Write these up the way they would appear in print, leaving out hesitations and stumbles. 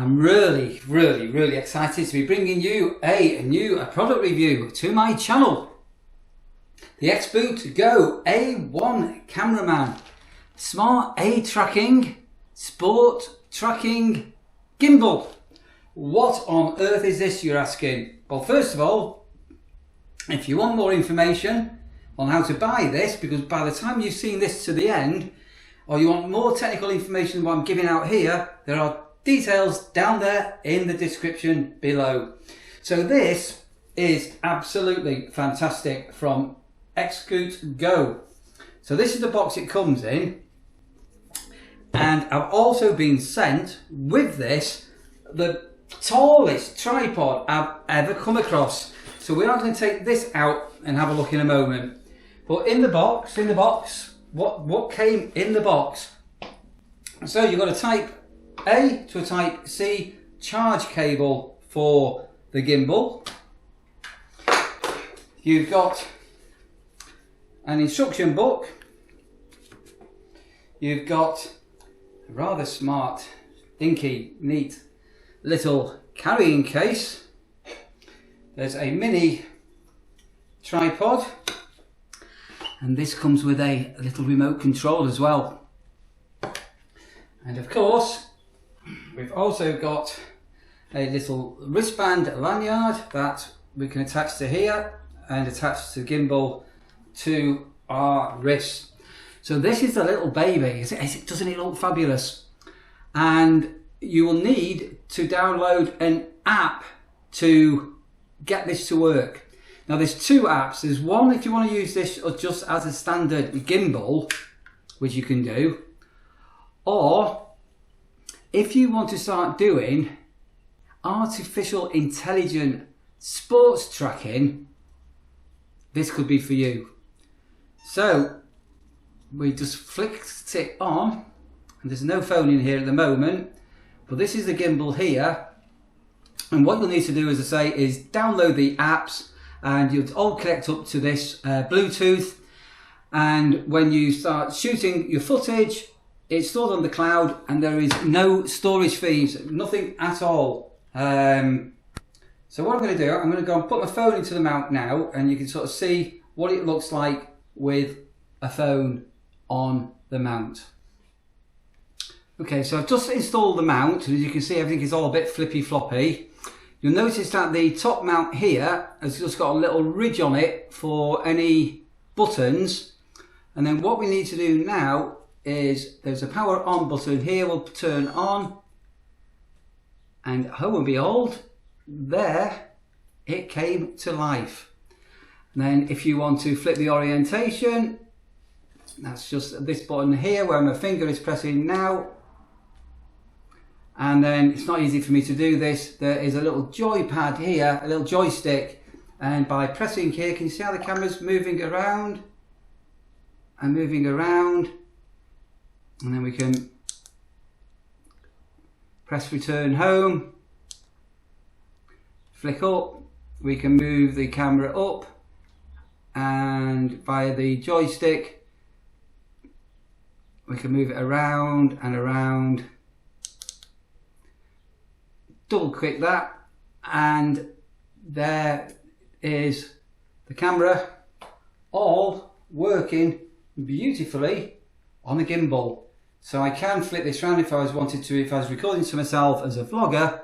I'm really excited to be bringing you a new product review to my channel. The XbotGo A1 Cameraman Smart A Tracking Sport Tracking Gimbal. What on earth is this, you're asking? Well, first of all, if you want more information on how to buy this, because by the time you've seen this to the end, or you want more technical information than what I'm giving out here, there are details down there in the description below. So this is absolutely fantastic from XbotGo. So this is the box it comes in, and I've also been sent with this the tallest tripod I've ever come across. So we are going to take this out and have a look in a moment. But in the box, what came in the box? So you've got a Type A to a Type C charge cable for the gimbal. You've got an instruction book. You've got a rather smart, dinky, neat little carrying case. There's a mini tripod, and this comes with a little remote control as well. And of course, we've also got a little wristband lanyard that we can attach to here and attach the gimbal to our wrist. So this is the little baby. Doesn't it look fabulous? And you will need to download an app to get this to work. Now there's two apps. There's one if you want to use this just as a standard gimbal, which you can do, or if you want to start doing artificial intelligent sports tracking, this could be for you. So we just flicked it on, and there's no phone in here at the moment, but this is the gimbal here, and what you'll need to do, as I say, is download the apps, and you'll all connect up to this Bluetooth, and when you start shooting your footage, it's stored on the cloud, and there is no storage fees, nothing at all. So what I'm going to do, I'm going to go and put my phone into the mount now, and you can sort of see what it looks like with a phone on the mount. Okay, so I've just installed the mount, and as you can see, everything is all a bit flippy floppy. You'll notice that the top mount here has just got a little ridge on it for any buttons. And then what we need to do now is there's a power on button here, will turn on, and lo and behold, there it came to life. And then if you want to flip the orientation, that's just this button here where my finger is pressing now. And then it's not easy for me to do this. There is a little joypad here, a little joystick, and by pressing here, can you see how the camera's moving around and moving around? And then we can press return home, flick up, we can move the camera up, and via the joystick we can move it around and around. Double click that, and there is the camera all working beautifully on the gimbal. So I can flip this around if I wanted to, if I was recording to myself as a vlogger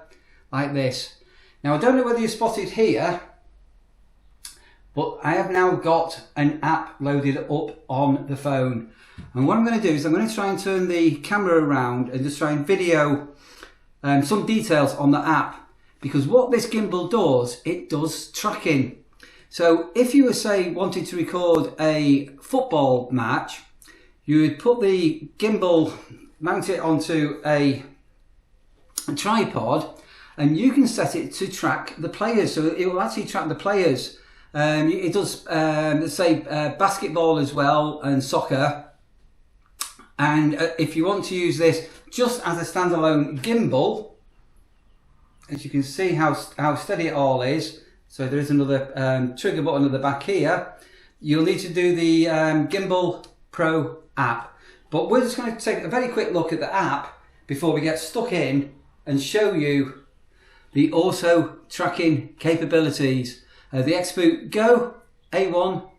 like this. Now I don't know whether you spotted here, but I have now got an app loaded up on the phone. And what I'm going to do is I'm going to try and turn the camera around and just try and video some details on the app, because what this gimbal does, it does tracking. So if you were, say, wanting to record a football match, you would put the gimbal, mount it onto a tripod, and you can set it to track the players. So it will actually track the players. It does, let's say, basketball as well, and soccer. And if you want to use this just as a standalone gimbal, as you can see how steady it all is. So there is another trigger button at the back here. You'll need to do the Gimbal Pro app. But we're just going to take a very quick look at the app before we get stuck in and show you the auto tracking capabilities of the XbotGo A1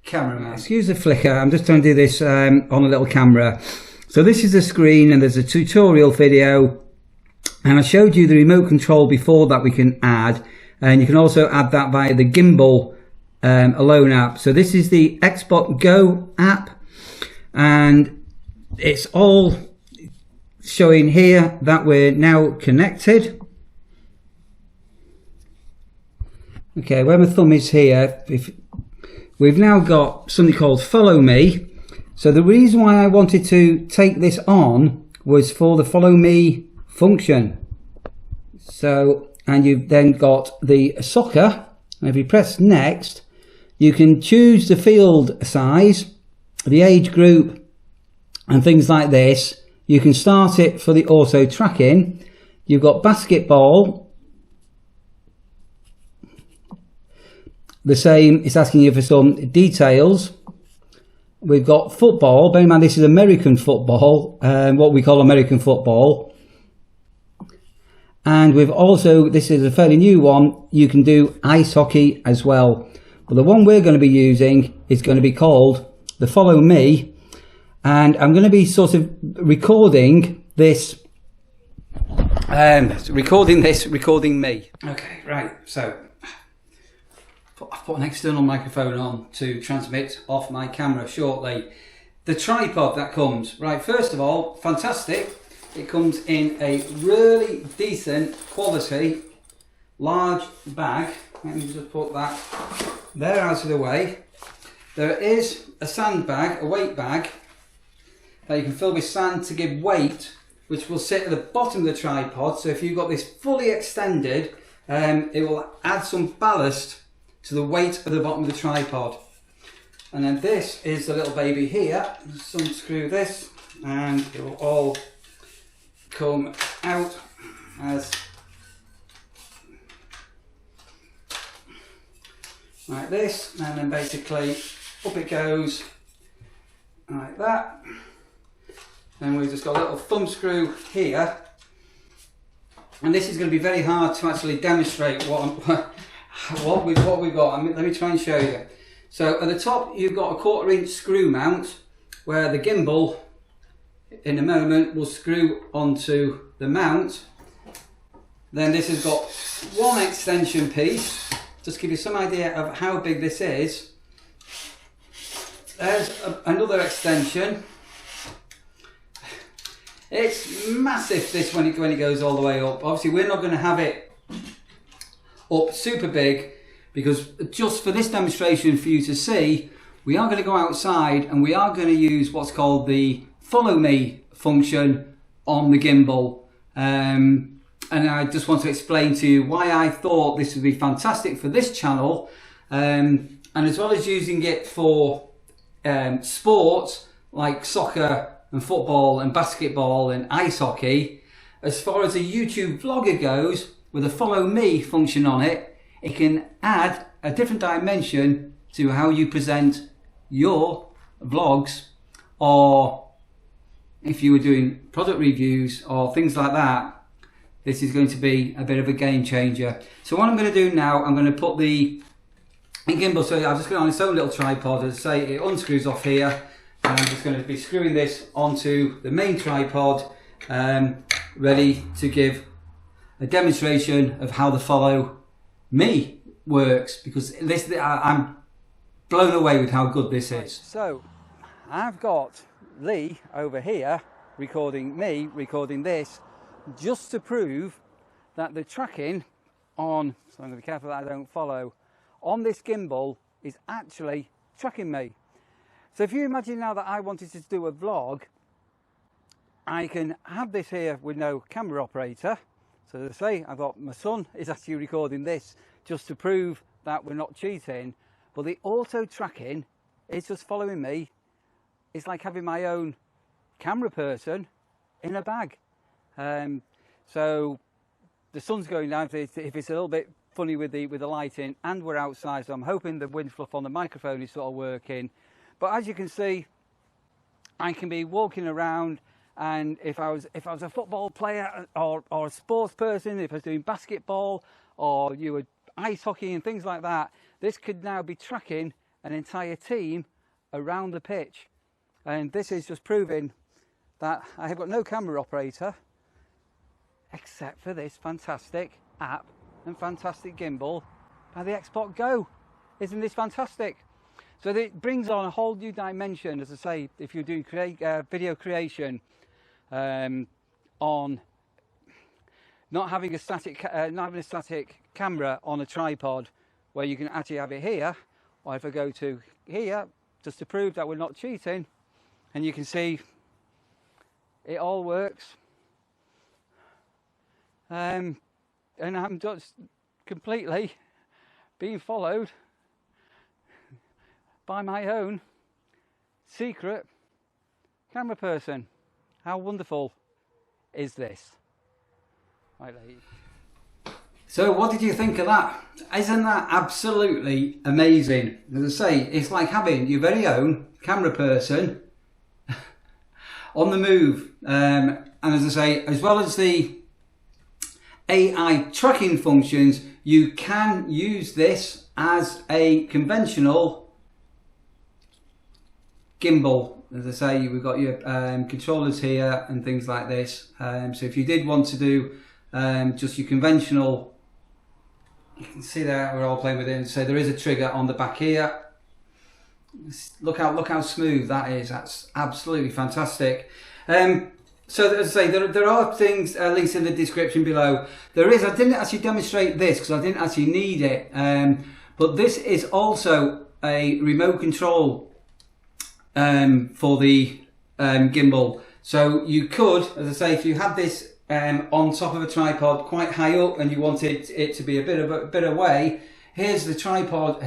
camera. Excuse the flicker, I'm just trying to do this on a little camera. So this is the screen and there's a tutorial video, and I showed you the remote control before that we can add, and you can also add that via the Gimbal alone app. So this is the XbotGo app, and it's all showing here that we're now connected. Okay, where my thumb is here, we've now got something called FollowMe. So the reason why I wanted to take this on was for the FollowMe function. So, and you've then got the soccer, and if you press next, you can choose the field size, the age group, and things like this. You can start it for the auto tracking. You've got basketball. The same, it's asking you for some details. We've got football. Bear in mind this is American football, what we call American football. And we've also, this is a fairly new one, you can do ice hockey as well. But the one we're going to be using is going to be called the FollowMe. And I'm going to be sort of recording this, recording me. Okay, right, so I've put an external microphone on to transmit off my camera shortly. The tripod that comes, right, first of all, fantastic. It comes in a really decent quality large bag. Let me just put that there out of the way. There is a sand bag, a weight bag, that you can fill with sand to give weight, which will sit at the bottom of the tripod. So if you've got this fully extended, it will add some ballast to the weight at the bottom of the tripod. And then this is the little baby here. Just unscrew this and it will all come out as like this, and then basically up it goes like that. And we've just got a little thumb screw here, and this is going to be very hard to actually demonstrate what we've got. Let me try and show you. So at the top you've got a 1/4 inch screw mount where the gimbal in a moment will screw onto the mount. Then this has got one extension piece, just to give you some idea of how big this is. There's another extension. It's massive, this, when it goes all the way up. Obviously we're not going to have it up super big, because just for this demonstration for you to see, we are going to go outside and we are going to use what's called the FollowMe function on the gimbal. And I just want to explain to you why I thought this would be fantastic for this channel, and as well as using it for sports like soccer and football and basketball and ice hockey. As far as a YouTube vlogger goes, with a FollowMe function on it, it can add a different dimension to how you present your vlogs, or if you were doing product reviews or things like that. This is going to be a bit of a game changer. So what I'm going to do now, I'm going to put the gimbal, so I've just got it on its own little tripod. As I say, it unscrews off here, and I'm just going to be screwing this onto the main tripod, ready to give a demonstration of how the FollowMe works, because this, I'm blown away with how good this is. So I've got Lee over here recording me, recording this, just to prove that the tracking on, so I'm going to be careful that I don't follow, on this gimbal is actually tracking me. So if you imagine now that I wanted to do a vlog, I can have this here with no camera operator. So as I say, I've got my son is actually recording this just to prove that we're not cheating, but the auto tracking is just following me. It's like having my own camera person in a bag. So the sun's going down, if it's a little bit funny with the lighting, and we're outside, so I'm hoping the wind fluff on the microphone is sort of working. But as you can see, I can be walking around And if I was a football player or a sports person, if I was doing basketball or you were ice hockey and things like that, this could now be tracking an entire team around the pitch. And this is just proving that I have got no camera operator except for this fantastic app and fantastic gimbal by the XbotGo. Isn't this fantastic? So it brings on a whole new dimension, as I say, if you're doing video creation, on not having a static camera on a tripod, where you can actually have it here, or if I go to here, just to prove that we're not cheating, and you can see it all works. And I'm just completely being followed by my own secret camera person. How wonderful is this? Right, so what did you think of that? Isn't that absolutely amazing? As I say, it's like having your very own camera person on the move. And as I say, as well as the AI tracking functions, you can use this as a conventional gimbal. As I say, we've got your controllers here and things like this. So if you did want to do just your conventional, you can see there we're all playing with it. So there is a trigger on the back here. Look how smooth that is. That's absolutely fantastic. So as I say, there are things, links in the description below. There is, I didn't actually demonstrate this because I didn't actually need it, but this is also a remote control for the gimbal. So you could, as I say, if you had this on top of a tripod quite high up and you wanted it to be a bit away, here's the tripod,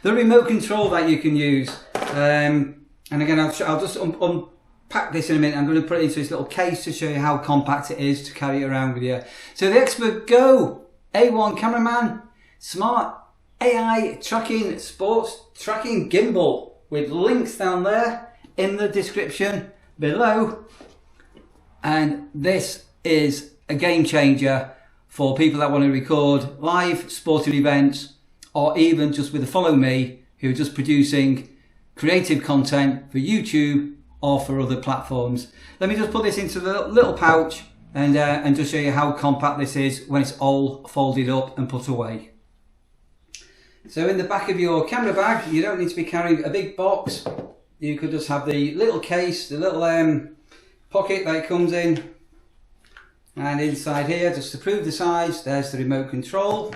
the remote control that you can use. And again, I'll just unpack this in a minute. I'm going to put it into this little case to show you how compact it is to carry it around with you. So the XbotGo A1 Cameraman Smart AI Tracking Sports Tracking Gimbal, with links down there in the description below. And this is a game changer for people that want to record live sporting events, or even just with the FollowMe, who are just producing creative content for YouTube or for other platforms. Let me just put this into the little pouch and just show you how compact this is when it's all folded up and put away. So in the back of your camera bag, you don't need to be carrying a big box. You could just have the little case, the little pocket that it comes in. And inside here, just to prove the size, there's the remote control.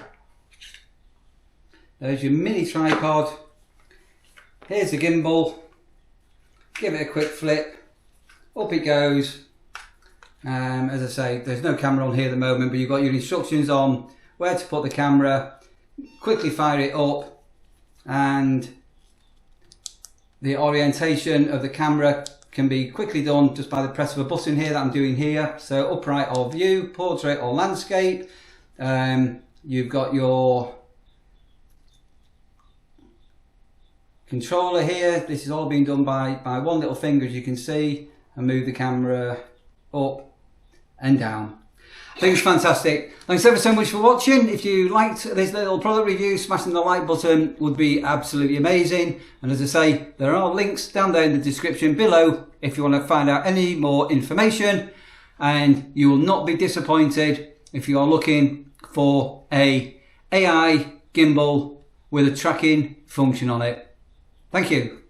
There's your mini tripod. Here's the gimbal. Give it a quick flip. Up it goes. As I say, there's no camera on here at the moment, but you've got your instructions on where to put the camera. Quickly fire it up, and the orientation of the camera can be quickly done just by the press of a button here that I'm doing here. So upright or view, portrait or landscape. You've got your controller here. This is all being done by one little finger, as you can see, and move the camera up and down. I think it's fantastic. Thanks ever so much for watching. If you liked this little product review, smashing the like button would be absolutely amazing. And as I say, there are links down there in the description below if you want to find out any more information. And you will not be disappointed if you are looking for a AI gimbal with a tracking function on it. Thank you.